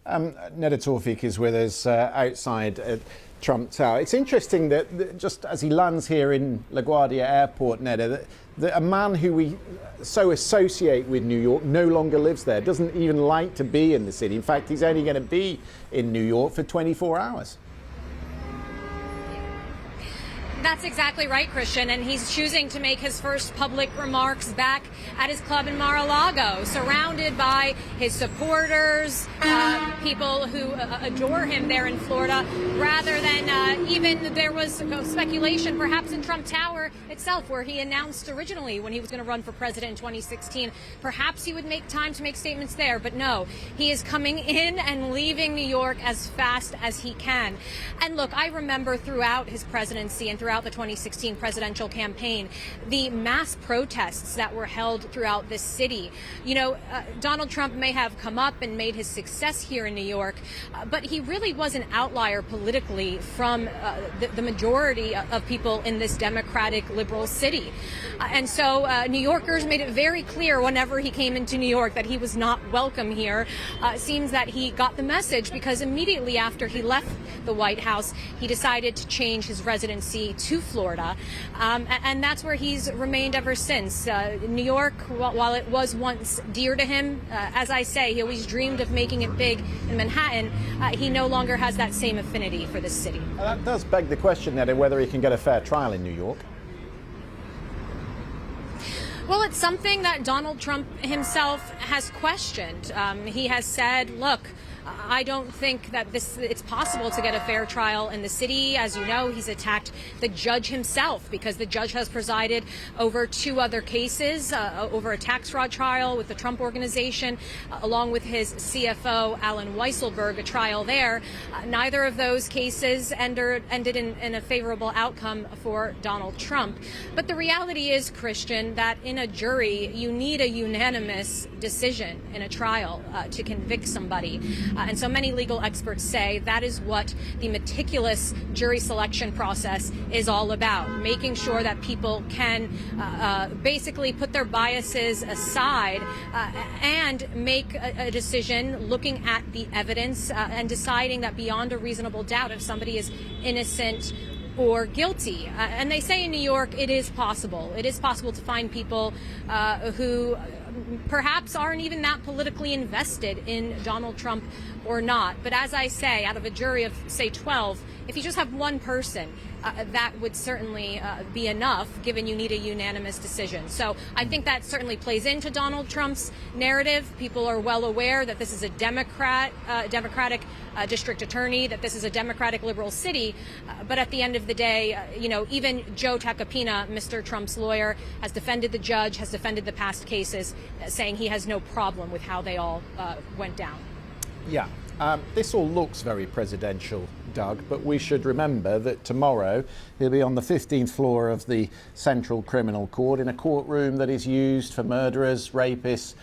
Neda Tawfik is with us outside Trump Tower. It's interesting that just as he lands here in LaGuardia Airport, Neda, that a man who we so associate with New York no longer lives there, doesn't even like to be in the city. In fact, he's only going to be in New York for 24 hours. That's exactly right, Christian, and he's choosing to make his first public remarks back at his club in Mar-a-Lago, surrounded by his supporters, people who adore him there in Florida, rather than even there was speculation perhaps in Trump Tower itself, where he announced originally when he was going to run for president in 2016, perhaps he would make time to make statements there, but no, he is coming in and leaving New York as fast as he can. And look, I remember throughout his presidency and throughout the 2016 presidential campaign, the mass protests that were held throughout this city. You know, Donald Trump may have come up and made his success here in New York, but he really was an outlier politically from the majority of people in this democratic liberal city. And so New Yorkers made it very clear whenever he came into New York that he was not welcome here. It seems that he got the message because immediately after he left the White House, he decided to change his residency to Florida, and that's where he's remained ever since. New York, while it was once dear to him, as I say, he always dreamed of making it big in Manhattan, he no longer has that same affinity for this city. That does beg the question, then, whether he can get a fair trial in New York. Well, it's something that Donald Trump himself has questioned. He has said, look, I don't think that it's possible to get a fair trial in the city. As you know, he's attacked the judge himself because the judge has presided over 2 other cases, over a tax fraud trial with the Trump Organization, along with his CFO, Alan Weisselberg, a trial there. Neither of those cases ended in a favorable outcome for Donald Trump. But the reality is, Christian, that in a jury, you need a unanimous decision in a trial to convict somebody. And so many legal experts say that is what the meticulous jury selection process is all about, making sure that people can basically put their biases aside and make a decision looking at the evidence and deciding that beyond a reasonable doubt if somebody is innocent or guilty. And they say in New York it is possible. It is possible to find people who perhaps aren't even that politically invested in Donald Trump or not. But as I say, out of a jury of, say, 12, if you just have one person, that would certainly be enough, given you need a unanimous decision. So I think that certainly plays into Donald Trump's narrative. People are well aware that this is a Democratic district attorney, that this is a Democratic liberal city. But at the end of the day, even Joe Tacopina, Mr. Trump's lawyer, has defended the judge, has defended the past cases, saying he has no problem with how they all went down. Yeah, this all looks very presidential, Doug, but we should remember that tomorrow he'll be on the 15th floor of the Central Criminal Court in a courtroom that is used for murderers, rapists,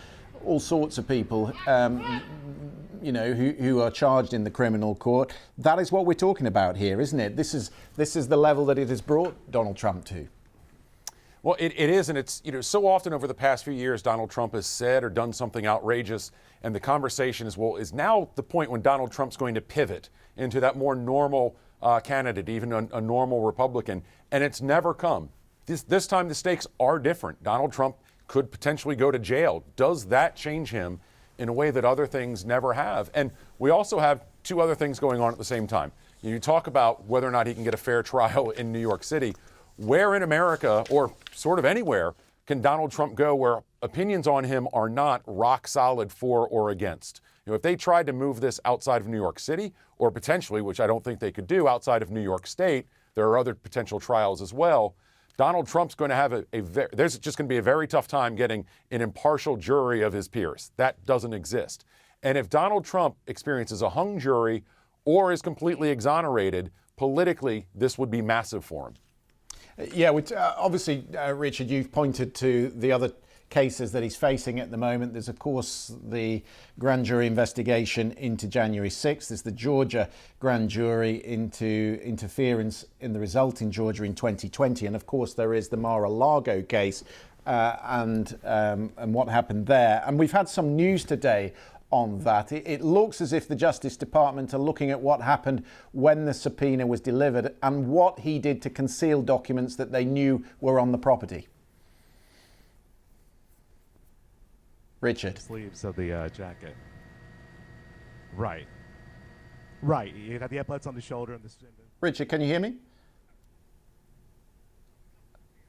all sorts of people, who are charged in the criminal court. That is what we're talking about here, isn't it? This is the level that it has brought Donald Trump to. Well, it is, and it's, so often over the past few years, Donald Trump has said or done something outrageous, and the conversation is now the point when Donald Trump's going to pivot into that more normal candidate, even a normal Republican, and it's never come. This time the stakes are different. Donald Trump could potentially go to jail. Does that change him in a way that other things never have? And we also have two other things going on at the same time. You talk about whether or not he can get a fair trial in New York City. Where in America, or sort of anywhere, can Donald Trump go where opinions on him are not rock solid for or against? If they tried to move this outside of New York City, or potentially, which I don't think they could do, outside of New York State, there are other potential trials as well. Donald Trump's going to have there's just going to be a very tough time getting an impartial jury of his peers. That doesn't exist. And if Donald Trump experiences a hung jury or is completely exonerated, politically, this would be massive for him. Yeah, obviously, Richard, you've pointed to the other cases that he's facing at the moment. There's, of course, the grand jury investigation into January 6th. There's the Georgia grand jury into interference in the result in Georgia in 2020. And, of course, there is the Mar-a-Lago case and what happened there. And we've had some news today on that. It looks as if the Justice Department are looking at what happened when the subpoena was delivered and what he did to conceal documents that they knew were on the property. Richard. Sleeves of the jacket. Right. You got the epaulets on the shoulder and the. Richard, can you hear me?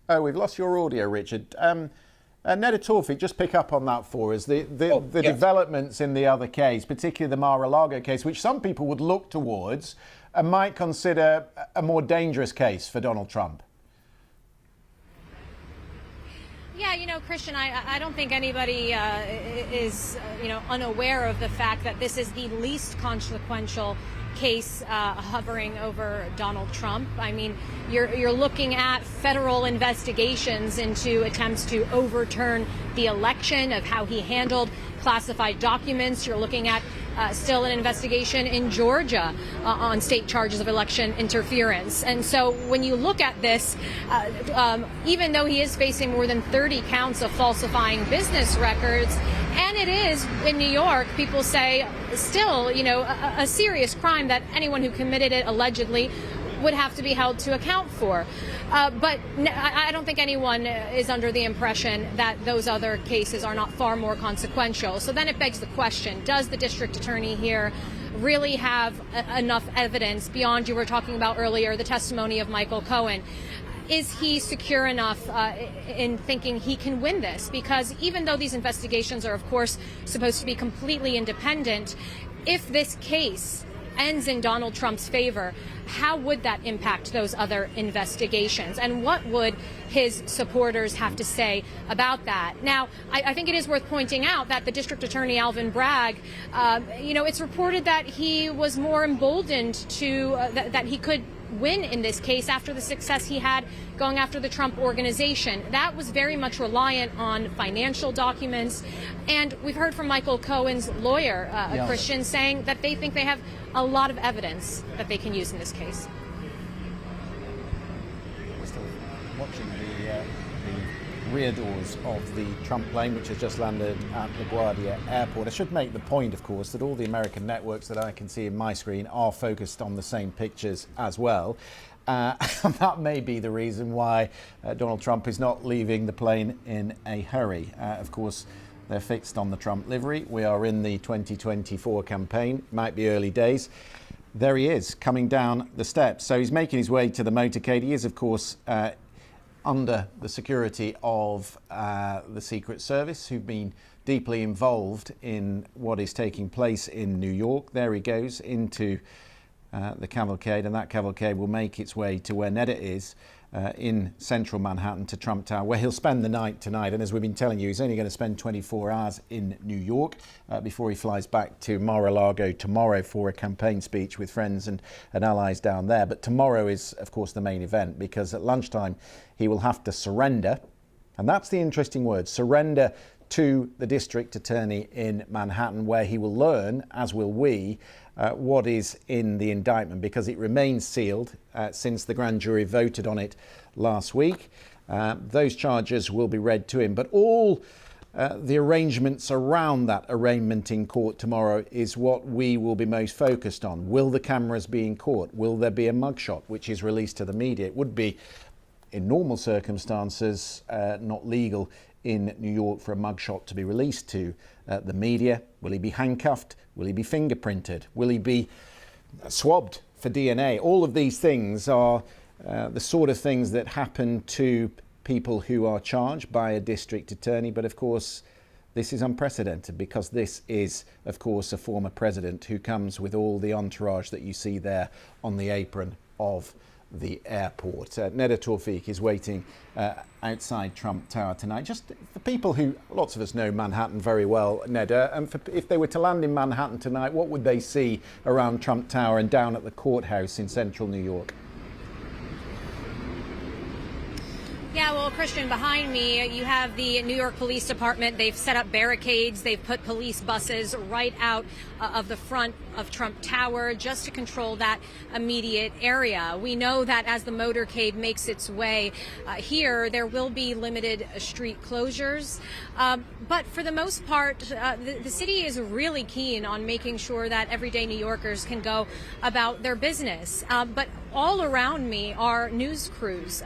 Oh, we've lost your audio, Richard. Neda Tawfik, just pick up on that for us. The developments in the other case, particularly the Mar-a-Lago case, which some people would look towards and might consider a more dangerous case for Donald Trump. Yeah, Christian, I don't think anybody is, unaware of the fact that this is the least consequential case hovering over Donald Trump. I mean, you're looking at federal investigations into attempts to overturn the election, of how he handled classified documents. You're looking at still an investigation in Georgia on state charges of election interference. And so when you look at this, even though he is facing more than 30 counts of falsifying business records, and it is in New York, people say still, a serious crime that anyone who committed it allegedly would have to be held to account for. But I don't think anyone is under the impression that those other cases are not far more consequential. So then it begs the question, does the district attorney here really have enough evidence beyond, you were talking about earlier, the testimony of Michael Cohen? Is he secure enough in thinking he can win this? Because even though these investigations are, of course, supposed to be completely independent, if this case ends in Donald Trump's favor, how would that impact those other investigations? And what would his supporters have to say about that? Now, I think it is worth pointing out that the district attorney, Alvin Bragg, it's reported that he was more emboldened to, that he could win in this case after the success he had going after the Trump organization. That was very much reliant on financial documents. And we've heard from Michael Cohen's lawyer, Christian, saying that they think they have a lot of evidence that they can use in this case. We're still watching the rear doors of the Trump plane, which has just landed at LaGuardia Airport. I should make the point, of course, that all the American networks that I can see in my screen are focused on the same pictures as well. And that may be the reason why Donald Trump is not leaving the plane in a hurry. Of course, they're fixed on the Trump livery. We are in the 2024 campaign. Might be early days. There he is, coming down the steps. So he's making his way to the motorcade. He is, of course, under the security of the Secret Service, who've been deeply involved in what is taking place in New York. There he goes into the cavalcade, and that cavalcade will make its way to where Neda is in central Manhattan, to Trump Tower, where he'll spend the night tonight. And as we've been telling you, he's only going to spend 24 hours in New York before he flies back to Mar-a-Lago tomorrow for a campaign speech with friends and allies down there. But tomorrow is, of course, the main event, because at lunchtime he will have to surrender. And that's the interesting word, surrender to the district attorney in Manhattan, where he will learn, as will we, what is in the indictment, because it remains sealed since the grand jury voted on it last week. Those charges will be read to him, but all the arrangements around that arraignment in court tomorrow is what we will be most focused on. Will the cameras be in court? Will there be a mugshot which is released to the media? It would be, in normal circumstances, not legal in New York for a mugshot to be released to the media. Will he be handcuffed? Will he be fingerprinted? Will he be swabbed for DNA? All of these things are the sort of things that happen to people who are charged by a district attorney. But of course, this is unprecedented, because this is, of course, a former president who comes with all the entourage that you see there on the apron of the airport. Neda Tawfiq is waiting outside Trump Tower tonight. Just for people who, lots of us know Manhattan very well, Neda, and if they were to land in Manhattan tonight, what would they see around Trump Tower and down at the courthouse in central New York? Yeah, well, Christian, behind me, you have the New York Police Department. They've set up barricades. They've put police buses right out of the front of Trump Tower just to control that immediate area. We know that as the motorcade makes its way here, there will be limited street closures. But for the most part, the city is really keen on making sure that everyday New Yorkers can go about their business. But all around me are news crews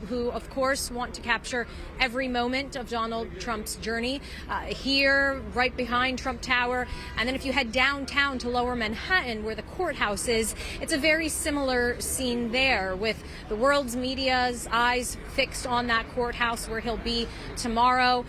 who, of course, want to capture every moment of Donald Trump's journey. Here, right behind Trump Tower, and then if you head downtown to Lower Manhattan, where the courthouse is, it's a very similar scene there, with the world's media's eyes fixed on that courthouse where he'll be tomorrow.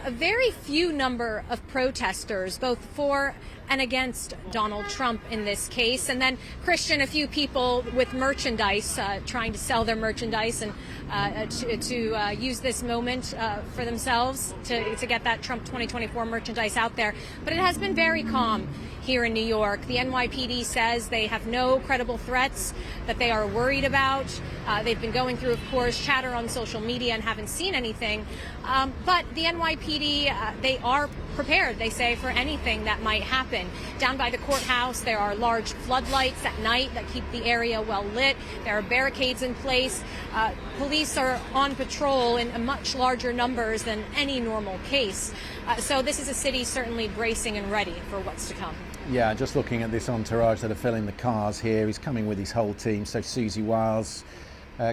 A very few number of protesters, both for and against Donald Trump in this case. And then, Christian, a few people with merchandise trying to sell their merchandise and to use this moment for themselves to get that Trump 2024 merchandise out there. But it has been very calm here in New York. The NYPD says they have no credible threats that they are worried about. They've been going through, of course, chatter on social media and haven't seen anything. But the NYPD, they are prepared, they say, for anything that might happen. Down by the courthouse, there are large floodlights at night that keep the area well lit. There are barricades in place. Police are on patrol in much larger numbers than any normal case. So this is a city certainly bracing and ready for what's to come. Yeah, just looking at this entourage that are filling the cars here. He's coming with his whole team. So Susie Wiles,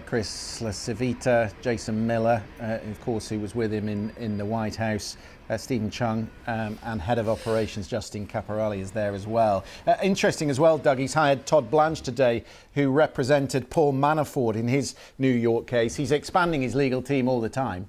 Chris LaCivita, Jason Miller, of course, who was with him in the White House. Stephen Chung and Head of Operations Justin Caporelli is there as well. Interesting as well, Doug, he's hired Todd Blanche today, who represented Paul Manafort in his New York case. He's expanding his legal team all the time.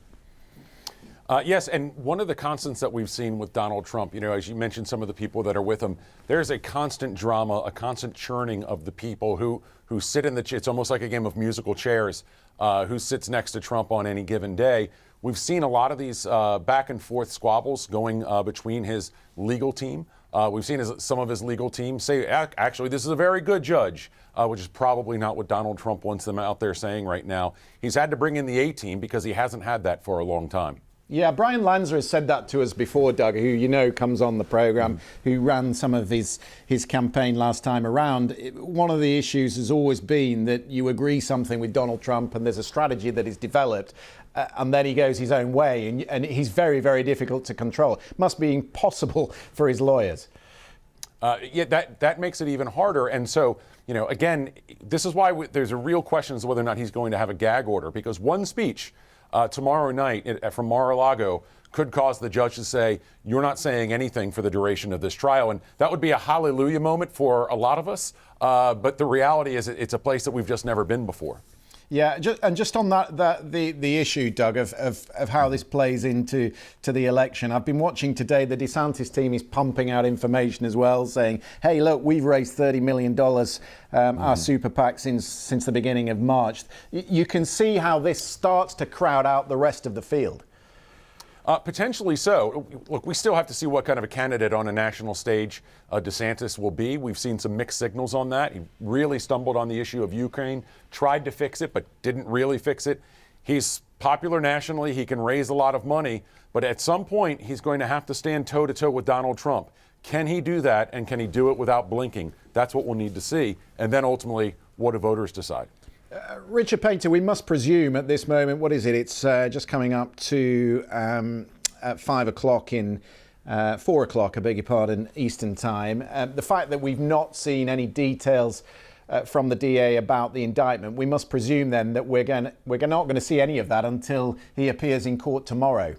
Yes, and one of the constants that we've seen with Donald Trump, you know, as you mentioned, some of the people that are with him, there's a constant drama, a constant churning of the people who sit in the, it's almost like a game of musical chairs, who sits next to Trump on any given day. We've seen a lot of these back and forth squabbles going between his legal team We've seen some of his legal team say, actually, this is a very good judge, which is probably not what Donald Trump wants them out there saying right now. He's had to bring in the A-team because he hasn't had that for a long time. Yeah, Brian Lanza has said that to us before, Doug, who you know comes on the programme, who ran some of his campaign last time around. One of the issues has always been that you agree something with Donald Trump and there's a strategy that is developed and then he goes his own way and he's very, very difficult to control. Must be impossible for his lawyers. Yeah, that makes it even harder. And so, you know, again, this is why there's a real question as to whether or not he's going to have a gag order, because one speech tomorrow night from Mar-a-Lago could cause the judge to say, you're not saying anything for the duration of this trial. And that would be a hallelujah moment for a lot of us. But the reality is it's a place that we've just never been before. Yeah, just on the issue, Doug, of how this plays into the election. I've been watching today. The DeSantis team is pumping out information as well, saying, "Hey, look, we've raised $30 million, our super PAC since the beginning of March." You can see how this starts to crowd out the rest of the field. Potentially so. Look, we still have to see what kind of a candidate on a national stage DeSantis will be. We've seen some mixed signals on that. He really stumbled on the issue of Ukraine, tried to fix it, but didn't really fix it. He's popular nationally. He can raise a lot of money, but at some point, he's going to have to stand toe-to-toe with Donald Trump. Can he do that, and can he do it without blinking? That's what we'll need to see. And then ultimately, what do voters decide? Richard Painter, we must presume at this moment, what is it? It's just coming up to at 5 o'clock 4 o'clock, I beg your pardon, Eastern time. The fact that we've not seen any details from the DA about the indictment, we must presume then that we're not going to see any of that until he appears in court tomorrow.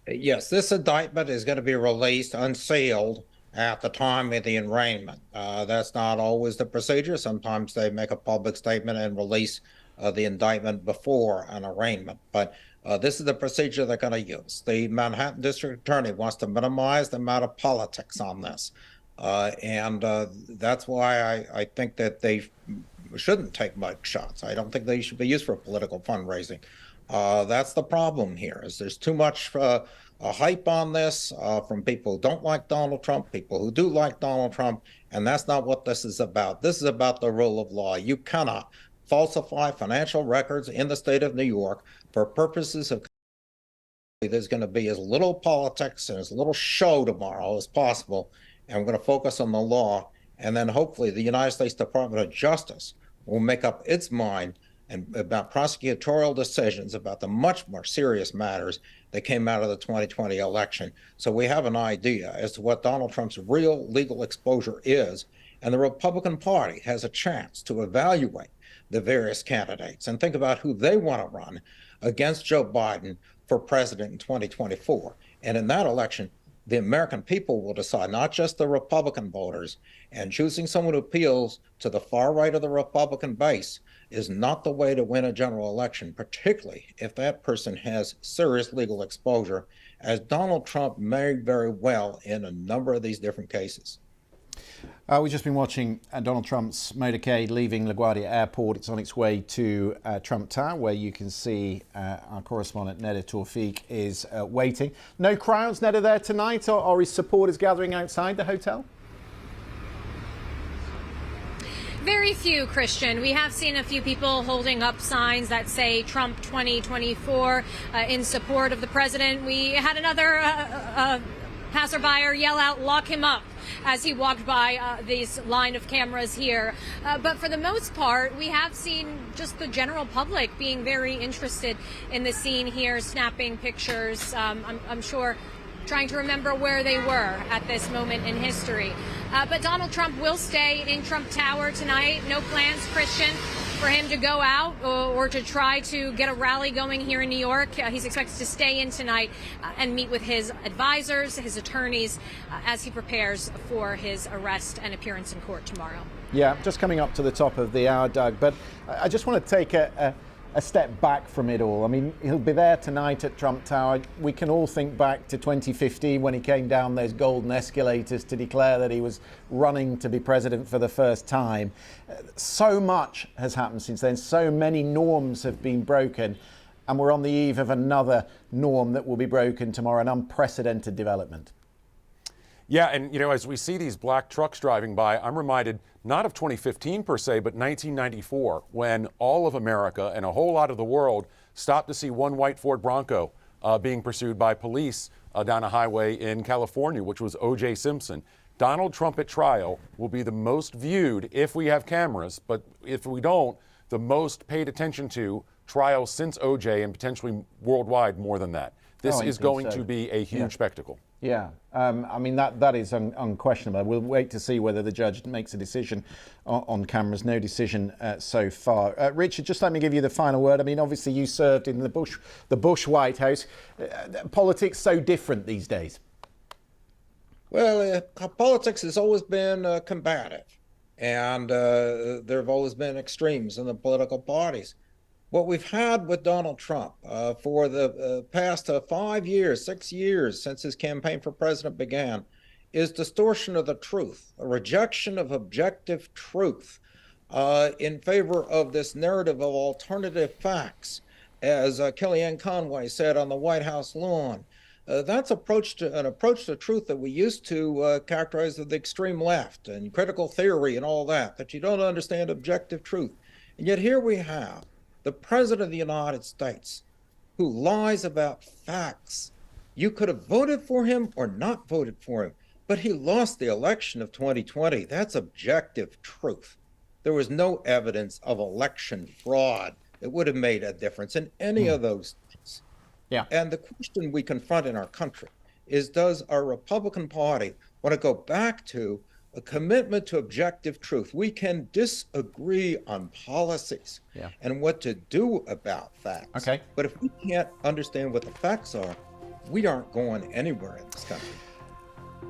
Yes, this indictment is going to be released unsealed at the time of the arraignment. That's not always the procedure. Sometimes they make a public statement and release the indictment before an arraignment. But this is the procedure they're going to use. The Manhattan District Attorney wants to minimize the amount of politics on this. And that's why I think that they shouldn't take mug shots. I don't think they should be used for political fundraising. That's the problem here, is there's too much hype on this from people who don't like Donald Trump, people who do like Donald Trump, and that's not what this is about. This is about the rule of law. You cannot falsify financial records in the state of New York for purposes of... There's going to be as little politics and as little show tomorrow as possible, and we're going to focus on the law, and then hopefully the United States Department of Justice will make up its mind and about prosecutorial decisions about the much more serious matters that came out of the 2020 election. So we have an idea as to what Donald Trump's real legal exposure is, and the Republican Party has a chance to evaluate the various candidates and think about who they want to run against Joe Biden for president in 2024. And in that election, the American people will decide, not just the Republican voters, and choosing someone who appeals to the far right of the Republican base is not the way to win a general election, particularly if that person has serious legal exposure, as Donald Trump may very well in a number of these different cases. We've just been watching Donald Trump's motorcade leaving LaGuardia Airport. It's on its way to Trump Tower, where you can see our correspondent Neda Tawfiq is waiting. No crowds, Neda, there tonight, or his supporters gathering outside the hotel? Very few, Christian. We have seen a few people holding up signs that say Trump 2024 in support of the president. We had another passerby yell out, "Lock him up," as he walked by this line of cameras here. But for the most part, we have seen just the general public being very interested in the scene here, snapping pictures. I'm sure trying to remember where they were at this moment in history. But Donald Trump will stay in Trump Tower tonight. No plans, Christian, for him to go out or to try to get a rally going here in New York. He's expected to stay in tonight and meet with his advisors, his attorneys, as he prepares for his arrest and appearance in court tomorrow. Yeah, just coming up to the top of the hour, Doug, but I just want to take a step back from it all. I mean, he'll be there tonight at Trump Tower. We can all think back to 2015 when he came down those golden escalators to declare that he was running to be president for the first time. So much has happened since then. So many norms have been broken, and we're on the eve of another norm that will be broken tomorrow, an unprecedented development. Yeah, and as we see these black trucks driving by, I'm reminded not of 2015 per se, but 1994, when all of America and a whole lot of the world stopped to see one white Ford Bronco being pursued by police down a highway in California, which was O.J. Simpson. Donald Trump at trial will be the most viewed if we have cameras, but if we don't, the most paid attention to trial since O.J. and potentially worldwide more than that. This is going to be a huge spectacle. Yeah, I mean, that is unquestionable. We'll wait to see whether the judge makes a decision on cameras. No decision so far. Richard, just let me give you the final word. I mean, obviously you served in the Bush White House. Politics so different these days. Well, politics has always been combative, and there have always been extremes in the political parties. What we've had with Donald Trump for the past 5 years, 6 years since his campaign for president began is distortion of the truth, a rejection of objective truth in favor of this narrative of alternative facts, as Kellyanne Conway said on the White House lawn. That's an approach to truth that we used to characterize as the extreme left and critical theory and all that you don't understand objective truth. And yet here we have the President of the United States, who lies about facts. You could have voted for him or not voted for him, but he lost the election of 2020. That's objective truth. There was no evidence of election fraud that would have made a difference in any of those things. Yeah. And the question we confront in our country is, does our Republican Party want to go back to a commitment to objective truth? We can disagree on policies and what to do about facts. Okay. But if we can't understand what the facts are, we aren't going anywhere in this country.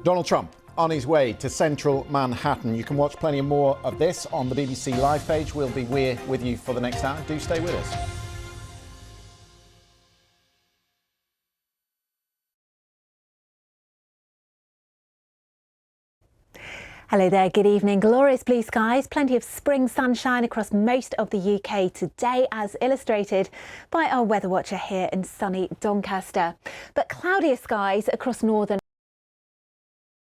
Donald Trump on his way to central Manhattan. You can watch plenty more of this on the BBC Live page. We'll be with you for the next hour. Do stay with us. Hello there, good evening. Glorious blue skies, plenty of spring sunshine across most of the UK today, as illustrated by our weather watcher here in sunny Doncaster. But cloudier skies across northern